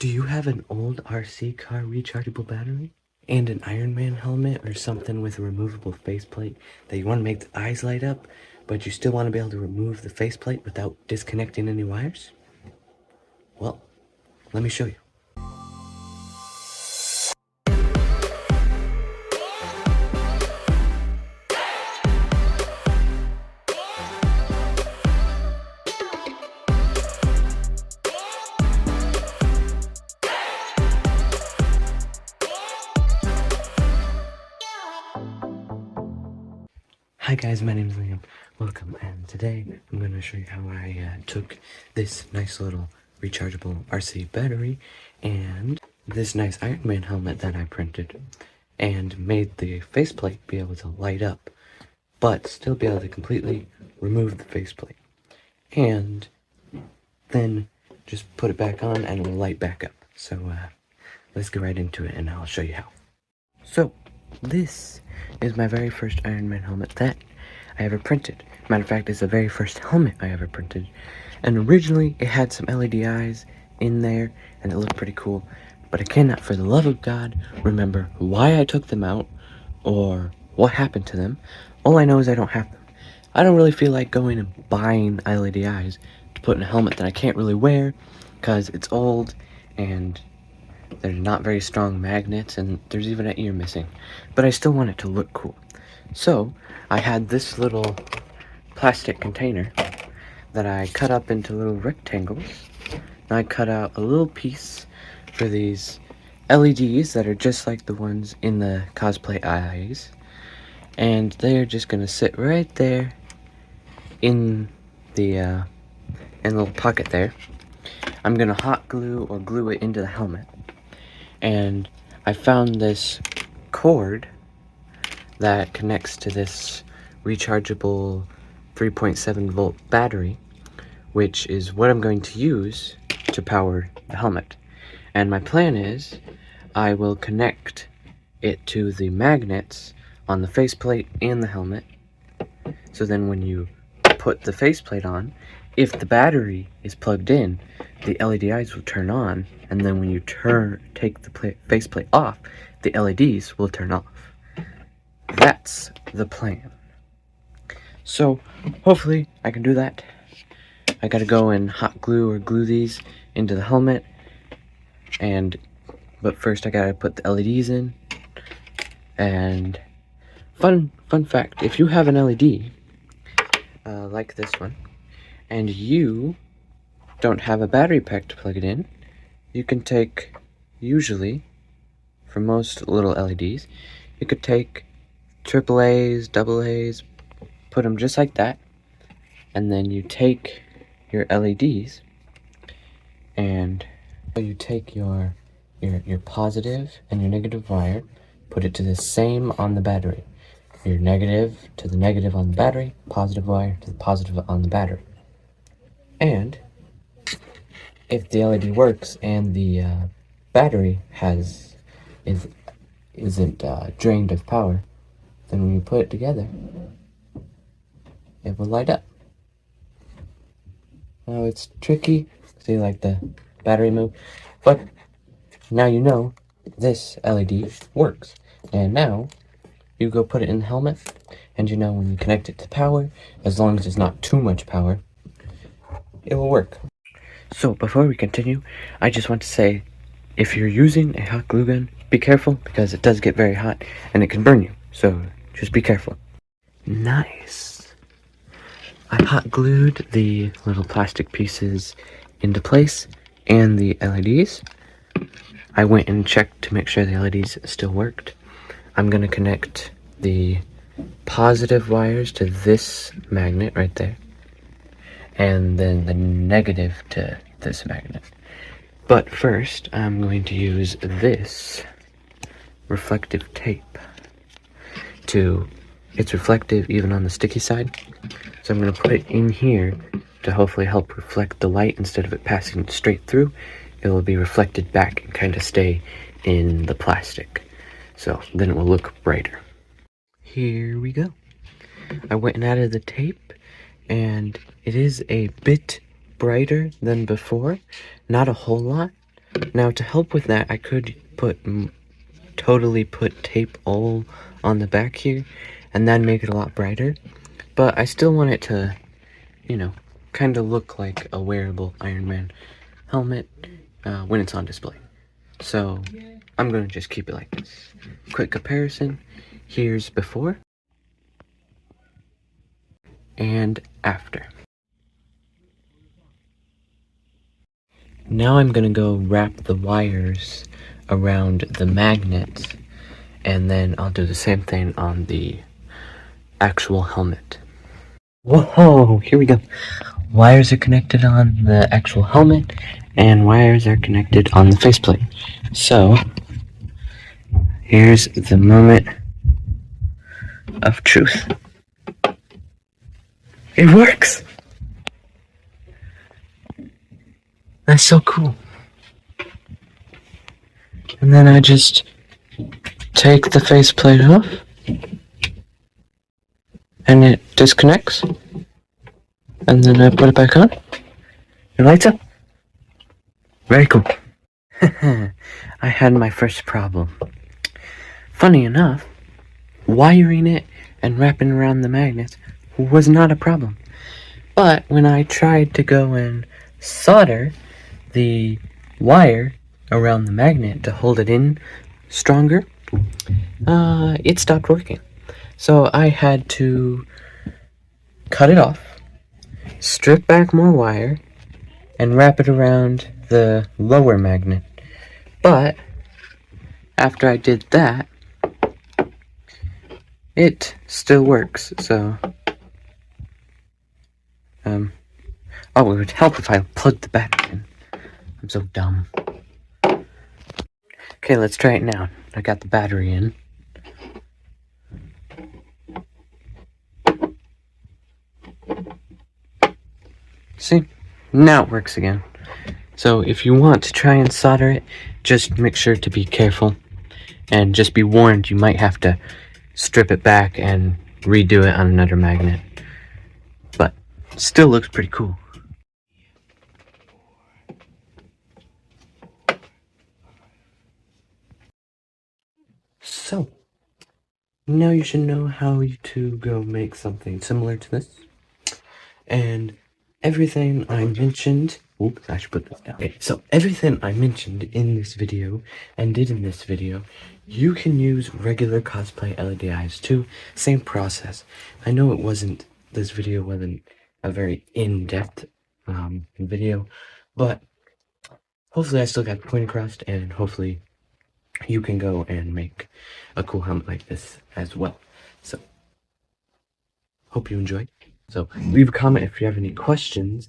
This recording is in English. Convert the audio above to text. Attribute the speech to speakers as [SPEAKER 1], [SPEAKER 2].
[SPEAKER 1] Do you have an old RC car rechargeable battery? And an Iron Man helmet or something with a removable faceplate that you want to make the eyes light up, but you still want to be able to remove the faceplate without disconnecting any wires? Well, let me show you. Hi guys, my name is Liam. Welcome, and today I'm going to show you how I took this nice little rechargeable RC battery and this nice Iron Man helmet that I printed and made the faceplate be able to light up, but still be able to completely remove the faceplate. And then just put it back on and it'll light back up. So let's get right into it and I'll show you how. So this is my very first Iron Man helmet that I ever printed. Matter of fact, it's the very first helmet I ever printed. And originally it had some LED eyes in there and it looked pretty cool. But I cannot for the love of God remember why I took them out or what happened to them. All I know is I don't have them. I don't really feel like going and buying LED eyes to put in a helmet that I can't really wear because it's old and they're not very strong magnets and there's even an ear missing. But I still want it to look cool. So I had this little plastic container that I cut up into little rectangles. And I cut out a little piece for these LEDs that are just like the ones in the cosplay eyes. And they're just gonna sit right there in the little pocket there. I'm gonna hot glue or glue it into the helmet. And I found this cord that connects to this rechargeable 3.7 volt battery, which is what I'm going to use to power the helmet. And my plan is I will connect it to the magnets on the faceplate and the helmet. So then when you put the faceplate on, if the battery is plugged in, the LED eyes will turn on, and then when you take the faceplate off, the LEDs will turn off. That's the plan. So hopefully I can do that. I gotta go and hot glue or glue these into the helmet, but first I gotta put the LEDs in. And fun fact, if you have an LED like this one and you don't have a battery pack to plug it in, you can take, usually for most little LEDs, you could take AAAs, AA's, put them just like that, and then you take your LEDs and you take your positive and your negative wire, put it to the same on the battery. Your negative to the negative on the battery, positive wire to the positive on the battery. And if the LED works and the battery isn't drained of power, then when you put it together, it will light up. Now it's tricky, see like the battery move, but now you know this LED works. And now you go put it in the helmet, and you know when you connect it to power, as long as it's not too much power, it will work. So before we continue, I just want to say, if you're using a hot glue gun, be careful because it does get very hot and it can burn you. So just be careful. Nice. I hot glued the little plastic pieces into place and the LEDs. I went and checked to make sure the LEDs still worked. I'm gonna connect the positive wires to this magnet right there, and then the negative to this magnet. But first, I'm going to use this reflective tape it's reflective even on the sticky side. So I'm going to put it in here to hopefully help reflect the light instead of it passing straight through. It will be reflected back and kind of stay in the plastic. So then it will look brighter. Here we go. I went and added the tape, and it is a bit brighter than before. Not a whole lot, Now to help with that, I could totally put tape all on the back here, and then make it a lot brighter. But I still want it to, you know, kind of look like a wearable Iron Man helmet when it's on display. So I'm gonna just keep it like this. Quick comparison, here's before and after. Now I'm gonna go wrap the wires around the magnet, and then I'll do the same thing on the actual helmet. Whoa, here we go. Wires are connected on the actual helmet, and wires are connected on the faceplate. So, here's the moment of truth. It works! That's so cool. And then I just take the faceplate off, and it disconnects. And then I put it back on. It lights up. Very cool. I had my first problem. Funny enough, wiring it and wrapping around the magnets was not a problem. But when I tried to go and solder the wire around the magnet to hold it in stronger, it stopped working. So I had to cut it off, strip back more wire, and wrap it around the lower magnet. But after I did that, it still works. So oh, it would help if I plugged the battery in. I'm so dumb. Okay, let's try it now. I got the battery in. See? Now it works again. So if you want to try and solder it, just make sure to be careful. And just be warned, you might have to strip it back and redo it on another magnet. But still looks pretty cool. So, now you should know how to go make something similar to this. And everything I mentioned, oops, I should put this down. Okay, so everything I mentioned in this video and did in this video, you can use regular cosplay LED eyes too. Same process. I know this video wasn't a very in-depth video, but hopefully I still got the point across, and hopefully you can go and make a cool helmet like this as well. So, hope you enjoyed. So leave a comment if you have any questions,